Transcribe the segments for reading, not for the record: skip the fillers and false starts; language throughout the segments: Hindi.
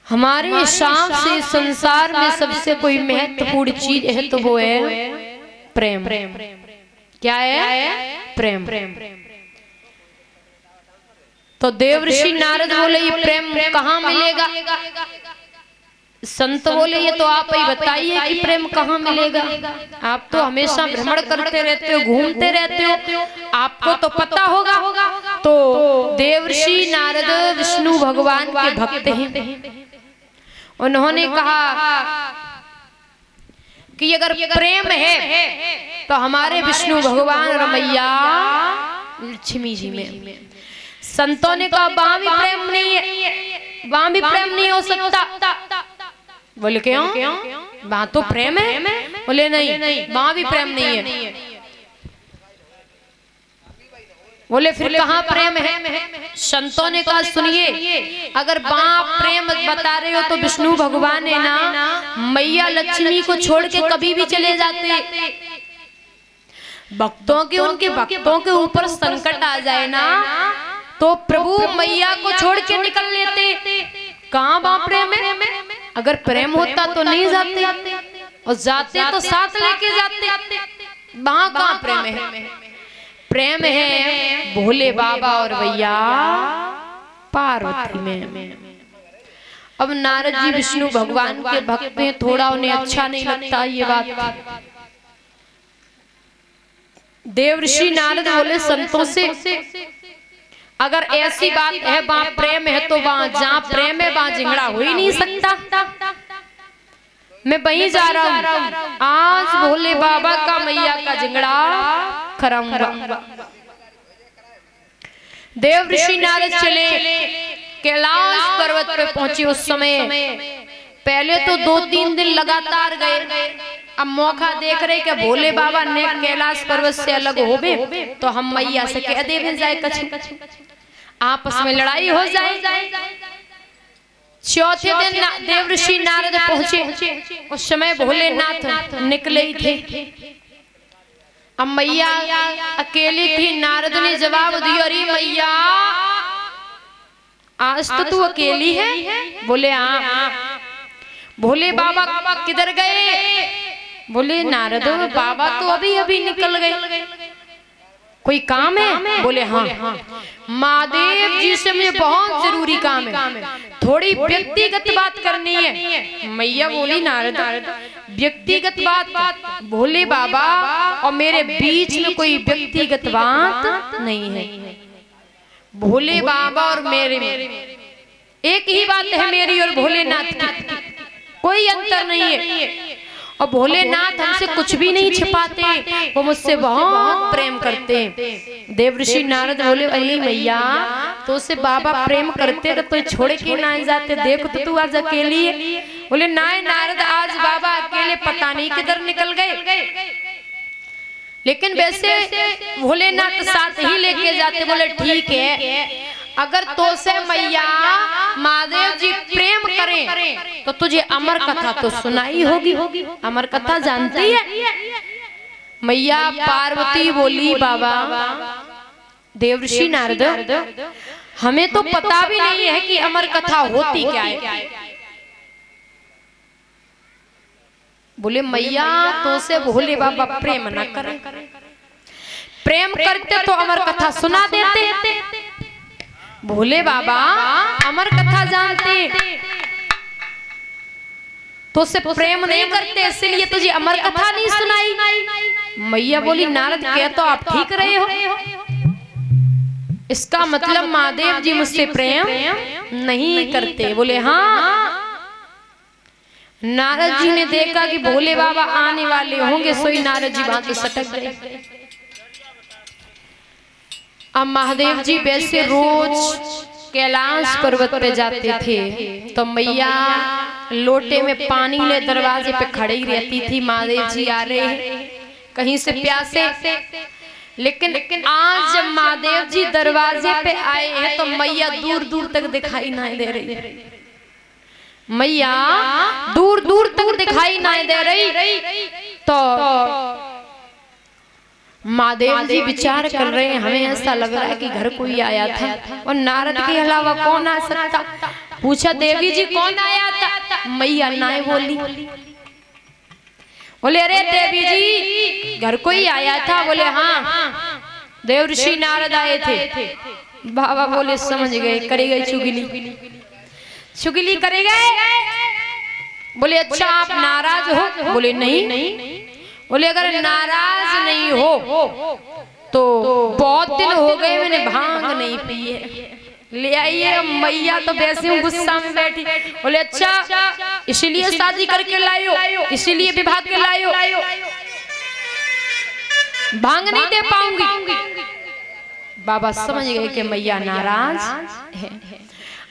हमारे हिसाब से संसार में सबसे कोई महत्वपूर्ण चीज है तो वो है प्रेम। क्या है? प्रेम। तो देवर्षि नारद बोले ये प्रेम कहाँ मिलेगा? संत बोले ये तो आप ही बताइए कि प्रेम कहाँ मिलेगा। आप तो हमेशा भ्रमण करते रहते हो, घूमते रहते हो, आपको तो पता होगा। तो देवर्षि नारद विष्णु भगवान के भक्त हैं। उन्होंने कहा कि अगर प्रेम है तो हमारे विष्णु भगवान और मैया लक्ष्मी जी में। संतों ने कहा वहां भी प्रेम नहीं है, वहां भी प्रेम नहीं हो सकता। बोले क्यों? वहां तो प्रेम है। बोले नहीं, वहां भी प्रेम नहीं है। बोले फिर कहाँ प्रेम है? संतों ने कहा सुनिए, अगर वहां प्रेम बता रहे हो तो विष्णु भगवान है ना, मैया लक्ष्मी को छोड़ के कभी भी चले जाते। भक्तों के, उनके भक्तों के ऊपर संकट आ जाए ना तो प्रभु मैया को छोड़ के निकल लेते। कहाँ वहां प्रेम है? अगर प्रेम होता तो नहीं जाते, और जाते तो साथ लेके जाते। वहां कहाँ प्रेम है? प्रेम है भोले बाबा और भैया पार्वती में। अब नारद जी विष्णु भगवान के भक्त हैं, थोड़ा उन्हें अच्छा नहीं लगता ये बात। देवर्षि नारद बोले संतों से अगर ऐसी बात है वहां प्रेम है तो वहां जहां प्रेम है वहां झगड़ा हो ही नहीं सकता। मैं वहीं जा रहा हूं, आज भोले बाबा का मैया का झगड़ा कराऊंगा। देवर्षि नारद चले, कैलाश पर्वत पे पहुंचे। उस समय पहले तो 2-3 दिन लगातार गए। अब मौका देख रहे कि भोले बाबा ने कैलाश पर्वत से अलग होवे तो हम मैया से कह दे जाए कछु, आपस में लड़ाई हो जाए। चौथे दिन देवर्षि नारद पहुंचे। उस समय भोलेनाथ निकले ही थे। अब मैया अकेली थी। नारद ने जवाब दिया, अरे मैया आज तो तू अकेली है? बोले हाँ। भोले बाबा किधर गए? बोले नारद बाबा तो अभी अभी निकल गए। कोई काम है? बोले हाँ, महादेव जी से मुझे बहुत जरूरी काम है, थोड़ी व्यक्तिगत बात करनी है। मैया बोली नारद व्यक्तिगत बात? भोले बाबा और मेरे बीच में कोई व्यक्तिगत बात नहीं है। भोले बाबा और मेरे में एक ही बात है, मेरी और भोलेनाथ की, कोई अंतर नहीं है। और भोलेनाथ हमसे कुछ भी नहीं छिपाते, वो मुझसे बहुत प्रेम करते। देवर्षि नारद बोले अरे मैया तो उससे बाबा प्रेम करते तो छोड़ के ना जाते, देखो तो तू आज अकेली है। बोले ना नारद आज बाबा अकेले पता नहीं किधर निकल गए, लेकिन वैसे भोलेनाथ साथ ही लेके जाते। बोले ठीक है, अगर तो से मैया महादेव जी प्रेम करें तो तुझे अमर कथा तो सुनाई होगी। अमर कथा जानती है? मैया पार्वती बोली बाबा देवर्षि नारद हमें तो पता भी नहीं है कि अमर कथा होती क्या है। बोले मैया तो से भोले बाबा प्रेम न करें, प्रेम करते तो अमर कथा सुना देते। भोले बाबा अमर कथा जानते तो उससे प्रेम नहीं करते, इसलिए तुझे अमर कथा नहीं सुनाई। मैया बोली नारद कह तो आप ठीक रहे हो, इसका मतलब महादेव जी मुझसे प्रेम नहीं करते। बोले हाँ। नारद जी ने देखा कि भोले बाबा आने वाले होंगे, सोई नारद जी वहां से सटक गए। अब महादेव जी वैसे रोज कैलाश पर्वत पे जाते थे तो मैया लोटे में पानी ले दरवाजे पे खड़ी ही रहती थी। महादेव जी आ रहे हैं कहीं से प्यासे, लेकिन आज जब महादेव जी दरवाजे पे आए हैं तो मैया दूर दूर तक दिखाई नहीं दे रही। मैया दूर दूर तक दिखाई नहीं दे रही तो महादेव जी विचार कर रहे हैं, हमें ऐसा लग रहा है कि घर कोई आया था और नारद के अलावा कौन आ सकता। पूछा देवी जी कौन आया था? मैया नाय बोली। बोले अरे देवी जी घर कोई आया था? बोले हाँ देव ऋषि नारद आए थे। बाबा बोले समझ गए, करे गए चुगली, चुगली करे गए। बोले अच्छा आप नाराज हो? बोले नहीं। बोले अगर नाराज नहीं हो तो बहुत दिन हो गए मैंने भांग नहीं पी है, ले आइए। मैया तो वैसे गुस्सा में बैठी। बोले अच्छा इसीलिए शादी करके लायो, इसीलिए विवाह के लायो, भांग नहीं दे पाऊंगी। बाबा समझ गए कि मैया नाराज है।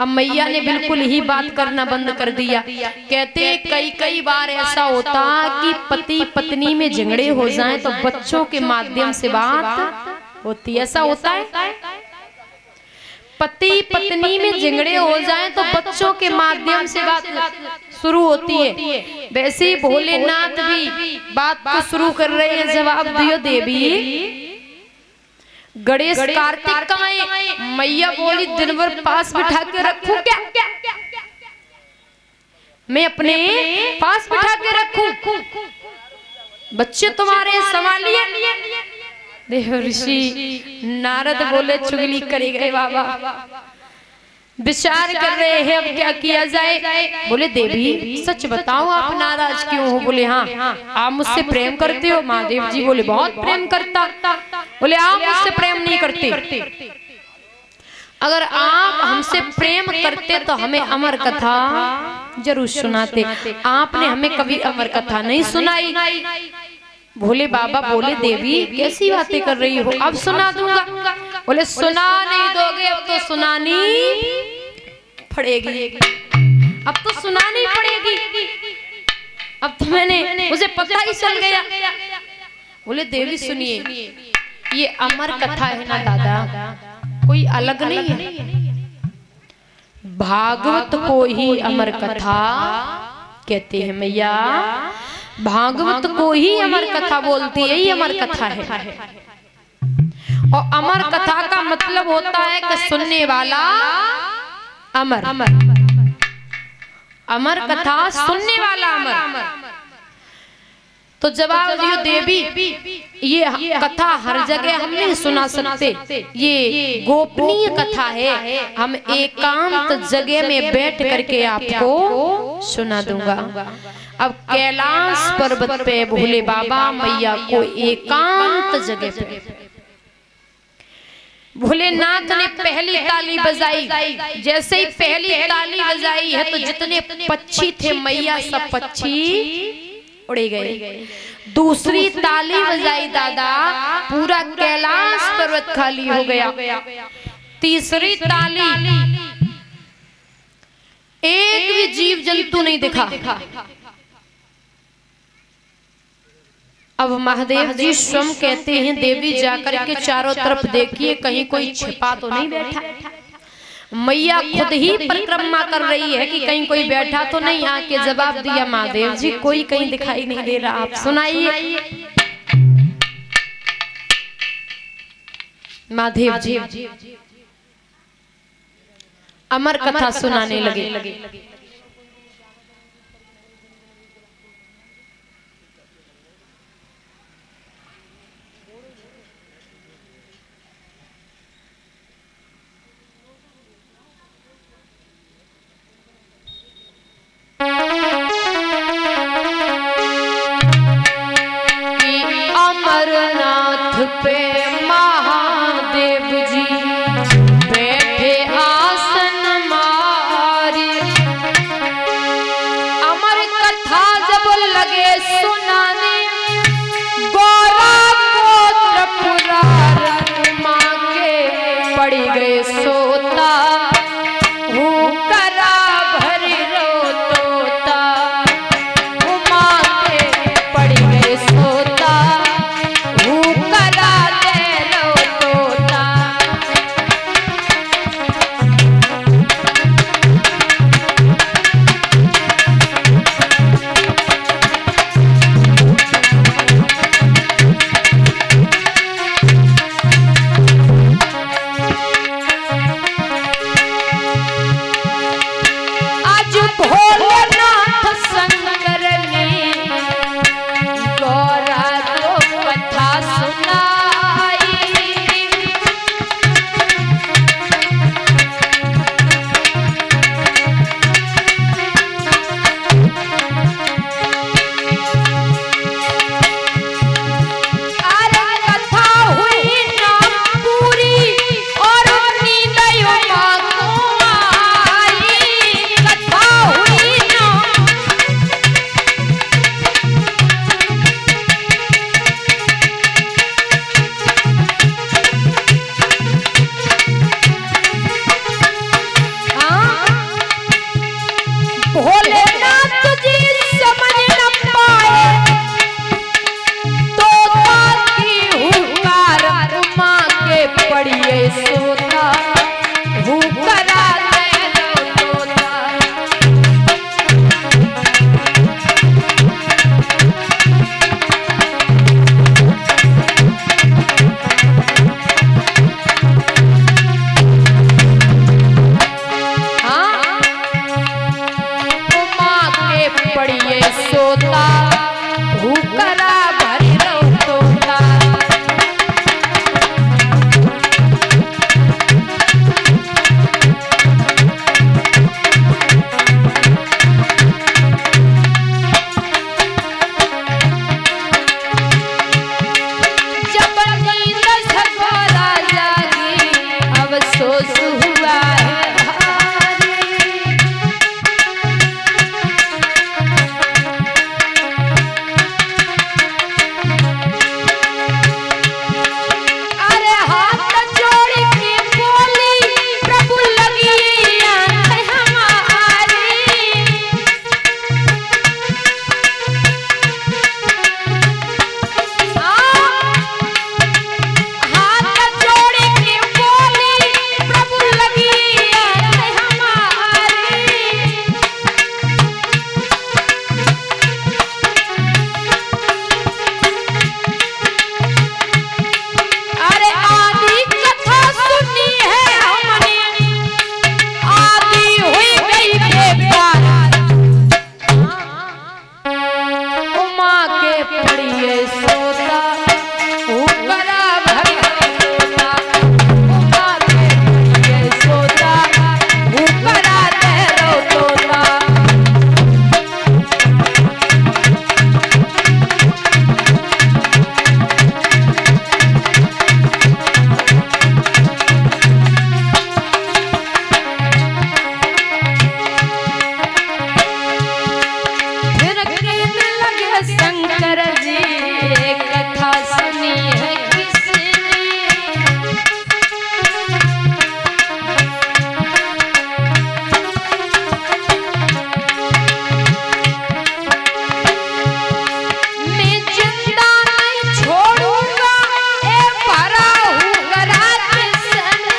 अब मैया ने बिल्कुल ही बात करना बंद कर दिया। कहते कई बार ऐसा होता कि पति पत्नी में झगड़े हो जाएं तो बच्चों के माध्यम से बात होती है। ऐसा होता है पति पत्नी में झगड़े हो जाएं तो बच्चों के माध्यम से बात शुरू होती है। वैसे ही भोलेनाथ भी बात को शुरू कर रहे हैं। जवाब दियो देवी। गणेश कार्तिक का मैया बोली दिन भर पास बिठा के रखूं क्या? मैं अपने पास बिठा के रखूं? बच्चे तुम्हारे संभालिए। देव ऋषि नारद बोले चुगली करे गए बाबा, विचार कर रहे हैं अब क्या किया जाए। बोले देवी सच बताओ आप नाराज क्यों हो? बोले हाँ आप मुझसे प्रेम करते हो? महादेव जी बोले बहुत प्रेम करता। बोले आप मुझसे प्रेम नहीं करते। अगर आप हमसे प्रेम करते तो हमें अमर कथा जरूर सुनाते। आपने हमें कभी अमर कथा नहीं सुनाई। भोले बाबा बोले देवी कैसी बातें कर रही हो? अब सुना दूंगा। बोले सुना नहीं दोगे? अब तो सुनानी पड़ेगी, अब तो सुनानी पड़ेगी। अब तो मुझे पता ही चल गया। बोले देवी सुनिए ये अमर कथा है ना दादा, कोई अलग नहीं है। भागवत को ही अमर कथा कहते हैं मैया। भागवत को ही अमर कथा बोलती है, ये अमर कथा है। और अमर कथा का मतलब होता है कि सुनने वाला अमर, अमर कथा सुनने वाला अमर। तो जवाब दियो देवी ये कथा हर जगह हम नहीं सुना सकते, ये गोपनीय कथा है। हम एकांत जगह में बैठ करके आपको सुना दूंगा। अब कैलाश पर्वत पे भोले बाबा मैया को एकांत जगह पे भोलेनाथ ने पहली ताली बजाई। जैसे ही पहली ताली बजाई है तो जितने पक्षी थे मैया सब पक्षी उड़े गए। दूसरी ताली बजाई दादा, पूरा कैलाश पर्वत खाली हो गया। तीसरी ताली, एक भी जीव जंतु नहीं दिखा। अब महादेव जी स्वयं कहते हैं देवी जाकर के चारों तरफ देखिए कहीं कोई छिपा तो नहीं बैठा। मैया खुद ही परिक्रमा कर रही है कि कहीं कोई बैठा तो नहीं। आके जवाब दिया महादेव जी कोई कहीं दिखाई नहीं दे रहा, आप सुनाइए। महादेव जी अमर कथा सुनाने लगे। अमरनाथ पे महादेव जी बैठे आसन मारे, आज भोलेनाथ शंकर ने गौरा को कथा सुनाई। अरे कथा हुई ना पूरी और नींद माँ को आई। कथा हुई ना भोलेनाथ जी समझ न पाए तोता की हुकार उमा के पड़िए सोता हुकरा दे तोता। पड़िए सोता हुकरा भरी तोता। जब नींद सगोरा जागी अफसोस हुआ है शंकर जी कथा सुनी है किसने। मैं जिंदा नहीं छोड़ूंगा ए भरा हुकरा किसने।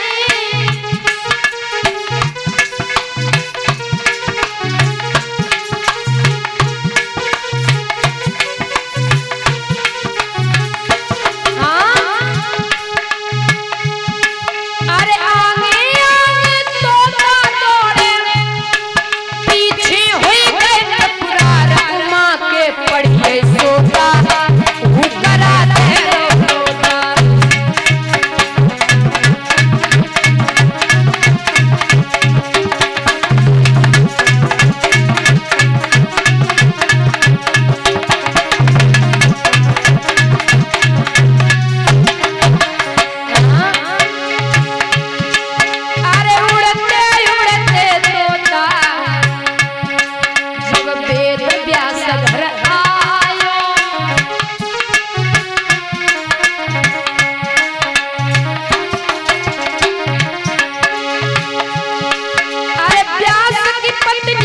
पत्नी